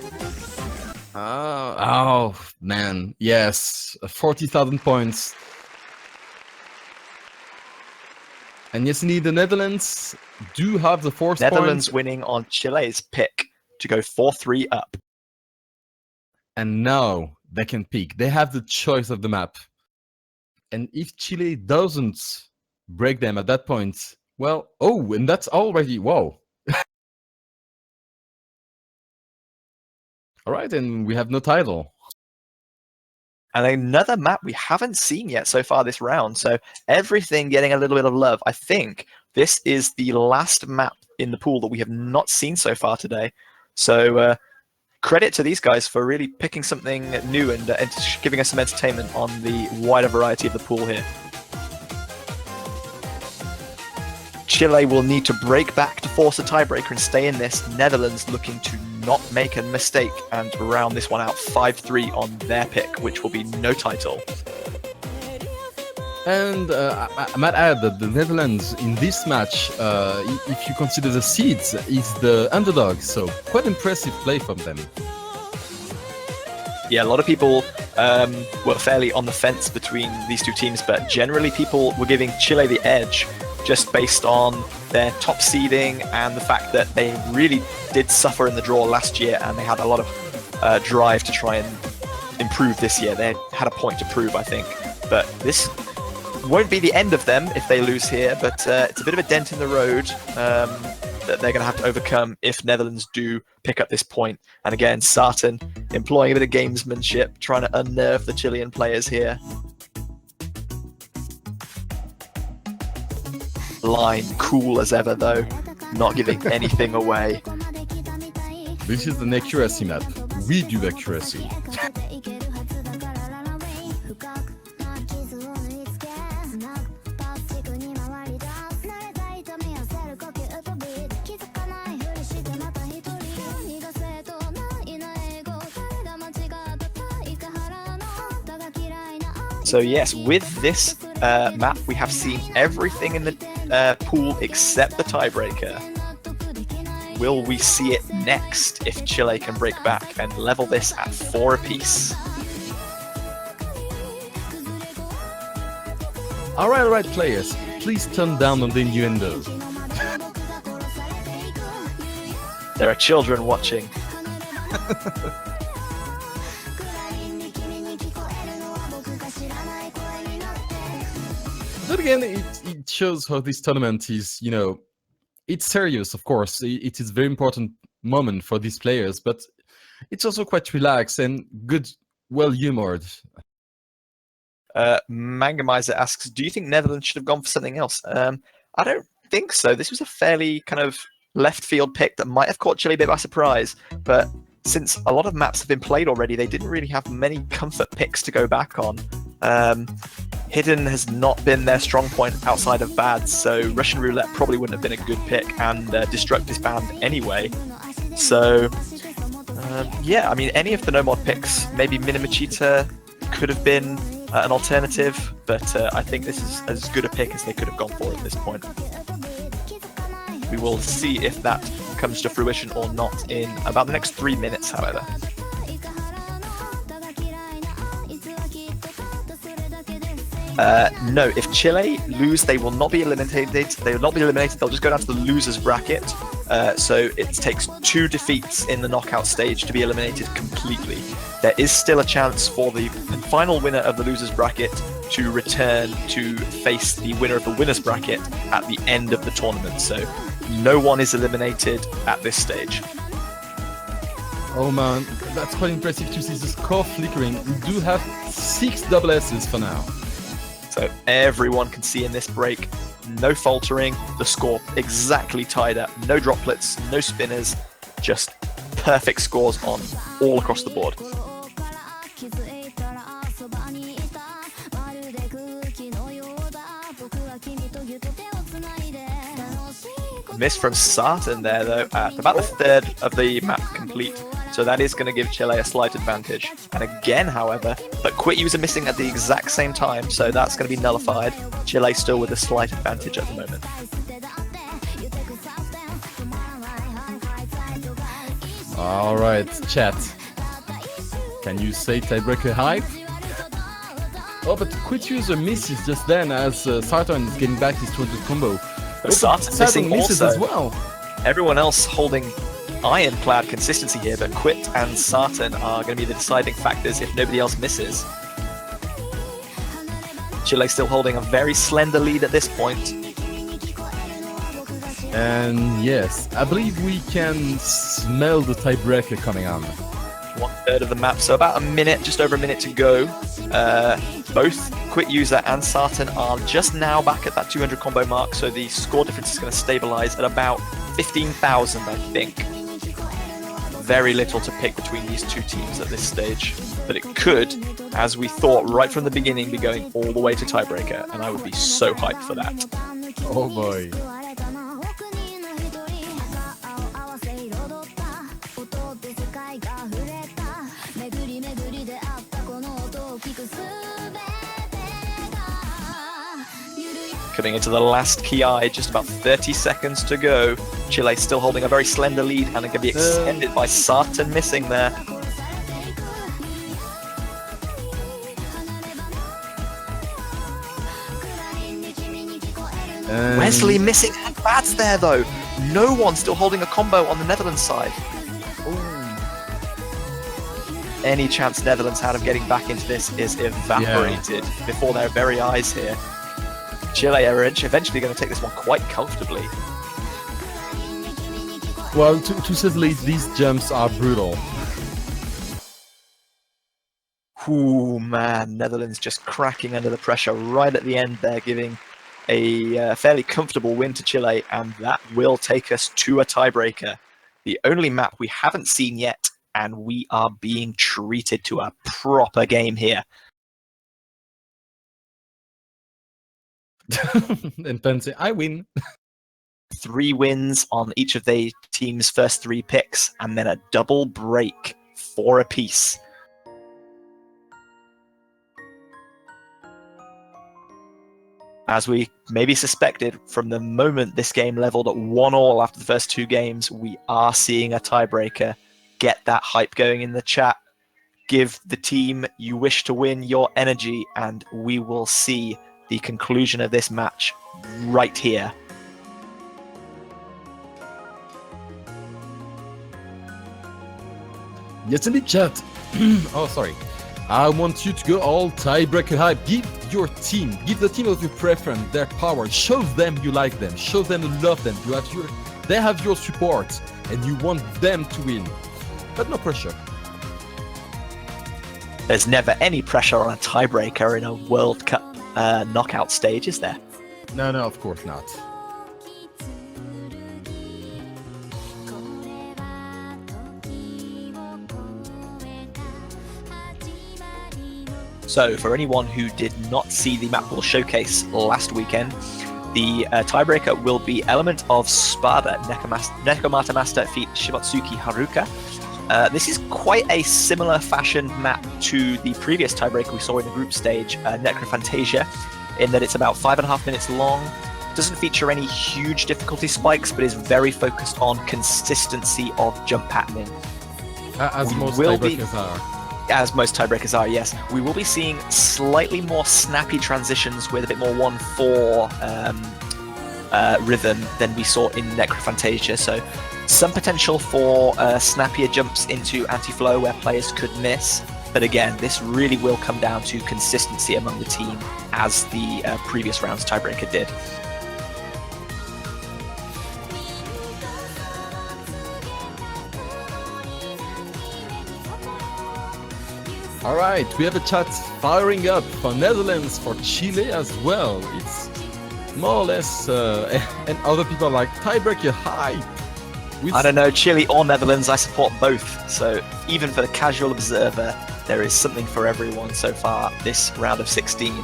Oh man, yes, 40,000 points. And yes, indeed, the Netherlands do have the force Netherlands point. winning on Chile's pick to go 4-3 up. And now they can pick. They have the choice of the map. And if Chile doesn't break them at that point, well, oh, and that's already, wow. All right, and we have no title. And another map we haven't seen yet so far this round. So everything getting a little bit of love. I think this is the last map in the pool that we have not seen so far today. So credit to these guys for really picking something new and giving us some entertainment on the wider variety of the pool here. Chile will need to break back to force a tiebreaker and stay in this. Netherlands looking to not make a mistake and round this one out 5-3 on their pick, which will be no title. And I might add that the Netherlands in this match, if you consider the seeds, is the underdog. So quite impressive play from them. Yeah, a lot of people were fairly on the fence between these two teams, but generally people were giving Chile the edge just based on their top seeding and the fact that they really did suffer in the draw last year, and they had a lot of drive to try and improve this year. They had a point to prove, I think, but this won't be the end of them if they lose here, but it's a bit of a dent in the road that they're going to have to overcome if Netherlands do pick up this point. And again, Sarton employing a bit of gamesmanship, trying to unnerve the Chilean players here. Line cool as ever though, not giving anything away. This is an accuracy map. We do accuracy. So yes, with this map, we have seen everything in the pool except the tiebreaker. Will we see it next if Chile can break back and level this at 4 apiece? All right, players. Please turn down on the innuendo. There are children watching. But again, it shows how this tournament is, it's serious, of course. It is a very important moment for these players, but it's also quite relaxed and good, well-humored. Mangamizer asks, do you think Netherlands should have gone for something else? I don't think so. This was a fairly kind of left field pick that might have caught Chile a bit by surprise, but since a lot of maps have been played already, they didn't really have many comfort picks to go back on. Hidden has not been their strong point outside of Bads, so Russian Roulette probably wouldn't have been a good pick, and Destruct is banned anyway. So, yeah, I mean, any of the no-mod picks, maybe Minimachita could have been an alternative, but I think this is as good a pick as they could have gone for at this point. We will see if that comes to fruition or not in about the next 3 minutes, however. No, if Chile lose, they will not be eliminated. They will not be eliminated. They'll just go down to the losers bracket. So it takes 2 defeats in the knockout stage to be eliminated completely. There is still a chance for the final winner of the losers bracket to return to face the winner of the winners bracket at the end of the tournament. So no one is eliminated at this stage. Oh man, that's quite impressive to see the score flickering. We do have 6 double S's for now. So everyone can see in this break, no faltering, the score exactly tied up, no droplets, no spinners, just perfect scores on all across the board. Miss from Sarton there though, at about the third of the map complete. So that is going to give Chile a slight advantage. And again, however, but quit user missing at the exact same time, so that's going to be nullified. Chile still with a slight advantage at the moment. All right, chat. Can you say tiebreaker hype? Oh, but quit user misses just then as Sarton is getting back his 200 combo. But Sarton missing misses also. as well. Everyone else holding ironclad consistency here, but Quit and Sarton are going to be the deciding factors if nobody else misses. Chile still holding a very slender lead at this point. And yes, I believe we can smell the tiebreaker coming on. 1/3 of the map, so about a minute, just over a minute to go. Both Quit User and Sarton are just now back at that 200 combo mark, so the score difference is going to stabilize at about 15,000, I think. Very little to pick between these two teams at this stage, but it could, as we thought right from the beginning, be going all the way to tiebreaker, and I would be so hyped for that. Oh boy. Coming into the last Ki, just about 30 seconds to go. Chile still holding a very slender lead, and it can be extended by Sarton missing there. Wesley missing bats there though. No one still holding a combo on the Netherlands side. Any chance Netherlands had of getting back into this is evaporated before their very eyes here. Chile are eventually going to take this one quite comfortably. Well, to say the least, these jumps are brutal. Ooh, man, Netherlands just cracking under the pressure right at the end there, giving a fairly comfortable win to Chile, and that will take us to a tiebreaker. The only map we haven't seen yet, and we are being treated to a proper game here. And Pense, I win. 3 wins on each of the team's first 3 picks, and then a double break, 4 apiece. As we maybe suspected, from the moment this game leveled at 1-1 after the first 2 games, we are seeing a tiebreaker. Get that hype going in the chat. Give the team you wish to win your energy, and we will see the conclusion of this match right here. Yes, in the chat. Oh, sorry. I want you to go all tiebreaker hype. Give your team, give the team of your preference their power. Show them you like them. Show them you love them. They have your support, and you want them to win. But no pressure. There's never any pressure on a tiebreaker in a World Cup knockout stage, is there? No, of course not. So, for anyone who did not see the map pool showcase last weekend, the tiebreaker will be Element of Spada. Nekomata Master defeat Shimotsuki Haruka. This is quite a similar fashioned map to the previous tiebreaker we saw in the group stage, Necrophantasia, in that it's about 5.5 minutes long. Doesn't feature any huge difficulty spikes, but is very focused on consistency of jump patterning. As most tiebreakers are. As most tiebreakers are, yes. We will be seeing slightly more snappy transitions with a bit more 1-4 rhythm than we saw in Necrophantasia. So some potential for snappier jumps into anti-flow where players could miss. But again, this really will come down to consistency among the team, as the previous round's tiebreaker did. All right, we have a chat firing up for Netherlands, for Chile as well. It's more or less, and other people are like, tiebreaker hype. I don't know, Chile or Netherlands, I support both. So even for the casual observer, there is something for everyone so far this round of 16.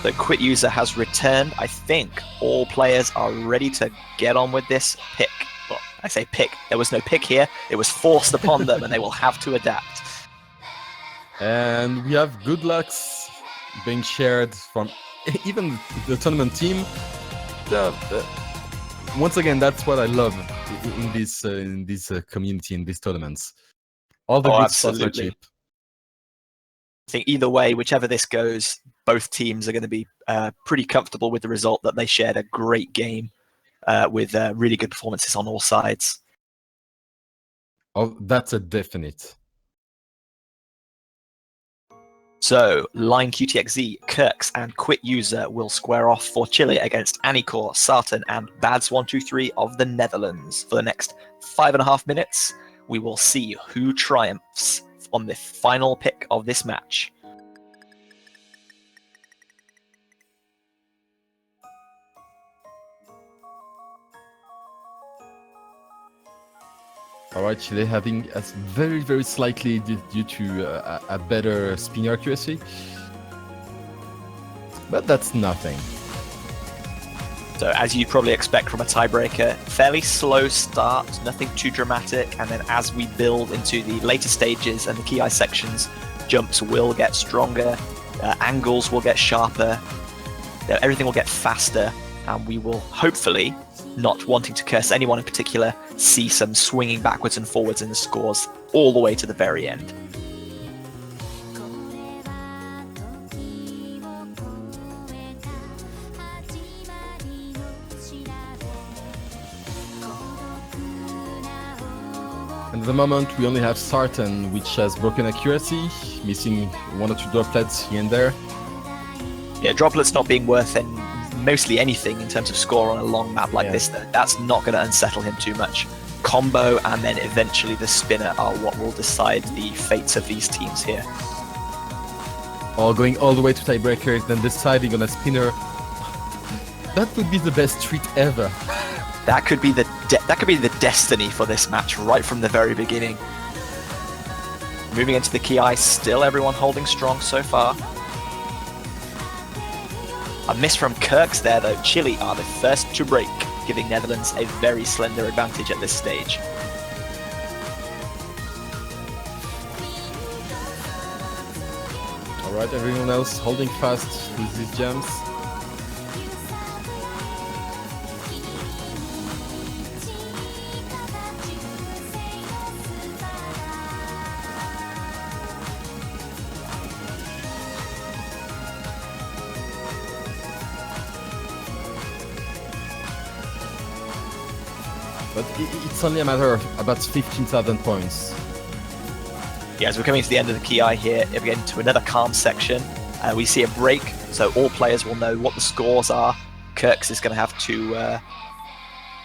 The quit user has returned. I think all players are ready to get on with this pick. Well, I say pick. There was no pick here. It was forced upon them, and they will have to adapt. And we have good lucks being shared from even the tournament team. Once again, that's what I love in this community, in these tournaments. All the good spots are cheap. I think either way, whichever this goes, both teams are going to be pretty comfortable with the result that they shared a great game with really good performances on all sides. Oh, that's a definite. So, Line QTXZ, Kirks, and Quit User will square off for Chile against Anikor, Sarton, and Bads123 of the Netherlands. For the next 5.5 minutes, we will see who triumphs on the final pick of this match. All right, Chile having us very, very slightly due to a better spin accuracy. But that's nothing. So as you'd probably expect from a tiebreaker, fairly slow start, nothing too dramatic, and then as we build into the later stages and the Ki sections, jumps will get stronger, angles will get sharper, everything will get faster, and we will hopefully, not wanting to curse anyone in particular, see some swinging backwards and forwards in the scores all the way to the very end. And at the moment, we only have Sartan, which has broken accuracy, missing 1 or 2 droplets here and there. Yeah, droplets not being worth mostly anything in terms of score on a long map like this, though. That's not going to unsettle him too much. Combo and then eventually the spinner are what will decide the fates of these teams here. Or going all the way to tiebreaker, then deciding on a spinner. That would be the best treat ever. That could be the destiny for this match right from the very beginning. Moving into the Ki, still everyone holding strong so far. A miss from Kirks there though. Chile are the first to break, giving Netherlands a very slender advantage at this stage. Alright, everyone else holding fast with these jumps. But it's only a matter of about 15,000 points. Yeah, as we're coming to the end of the Ki here, again to another calm section, we see a break, so all players will know what the scores are. Kirks is going to have to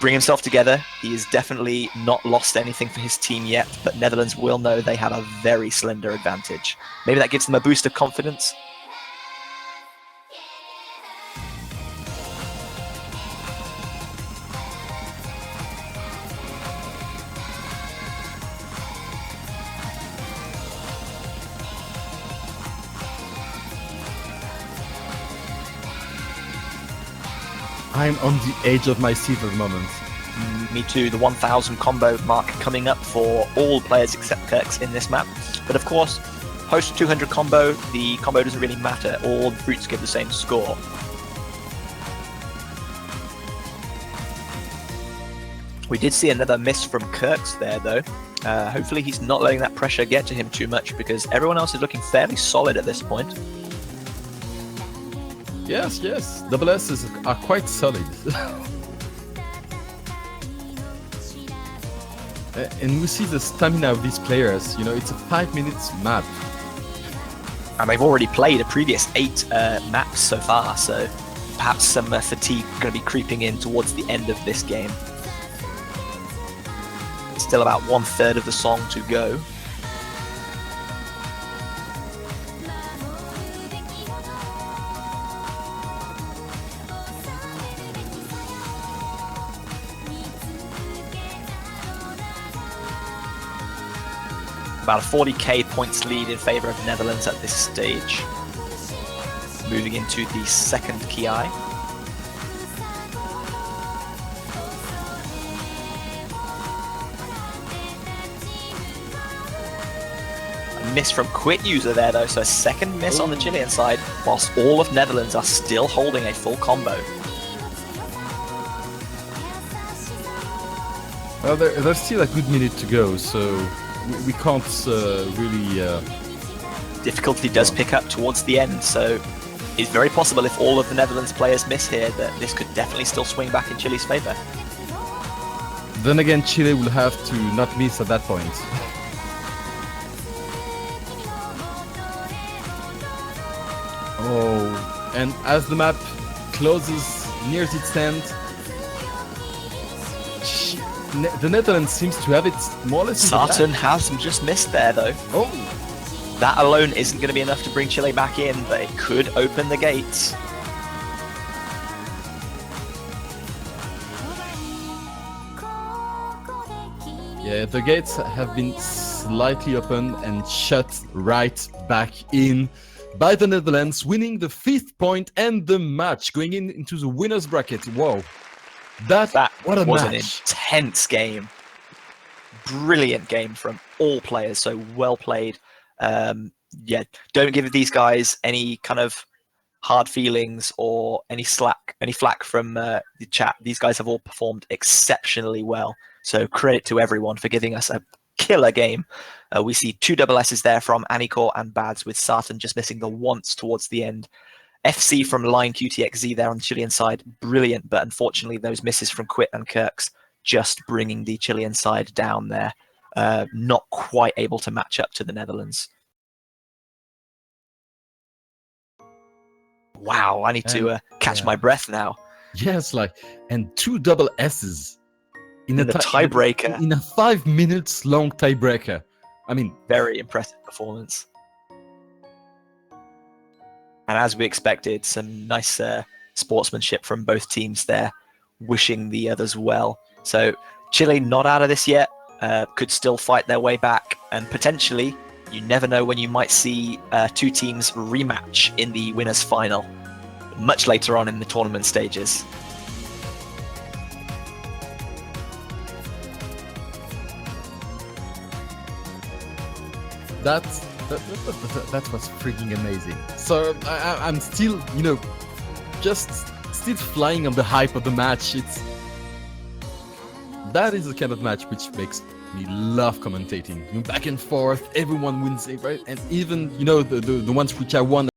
bring himself together. He has definitely not lost anything for his team yet, but Netherlands will know they have a very slender advantage. Maybe that gives them a boost of confidence. I'm on the edge of my seat at the moment. Me too, the 1000 combo mark coming up for all players except Kirks in this map. But of course, post 200 combo, the combo doesn't really matter. All the brutes give the same score. We did see another miss from Kirks there though. Hopefully he's not letting that pressure get to him too much because everyone else is looking fairly solid at this point. Yes, yes, double S's are quite solid. And we see the stamina of these players, you know, it's a 5 minutes map. And they've already played a previous 8 maps so far, so perhaps some fatigue going to be creeping in towards the end of this game. Still about 1/3 of the song to go. About a 40k points lead in favour of Netherlands at this stage. Moving into the second Ki. A miss from Quit User there though, so a second miss on the Chilean side, whilst all of Netherlands are still holding a full combo. Well, there's still a good minute to go, so we can't really... Difficulty does pick up towards the end, so it's very possible if all of the Netherlands players miss here that this could definitely still swing back in Chile's favour. Then again, Chile will have to not miss at that point. Oh, and as the map nears its end, the Netherlands seems to have it more or less. Sartan has just missed there though. Oh, that alone isn't going to be enough to bring Chile back in, but it could open the gates. yeah, the gates have been slightly open and shut right back in. by the Netherlands, winning the 5th point and the match, going into the winners bracket. Whoa, That what a was an match! intense game. Brilliant game from all players. So well played. Yeah, don't give these guys any kind of hard feelings or any flack from the chat. These guys have all performed exceptionally well. So credit to everyone for giving us a killer game. We see 2 double S's there from Anikor and Bads, with Sartan just missing the once towards the end. FC from Line QTXZ there on the Chilean side, brilliant, but unfortunately those misses from Quit and Kirks just bringing the Chilean side down there. Not quite able to match up to the Netherlands. Wow, I need to catch my breath now. Yes, and 2 double S's in the tiebreaker. in a 5 minutes long tiebreaker. I mean, very impressive performance. And as we expected, some nice sportsmanship from both teams there, wishing the others well. So Chile not out of this yet, could still fight their way back, and potentially, you never know when you might see 2 teams rematch in the winners' final, much later on in the tournament stages. that was freaking amazing. So I'm still, just still flying on the hype of the match. That is the kind of match which makes me love commentating. Back and forth, everyone wins, right? And even, the ones which I won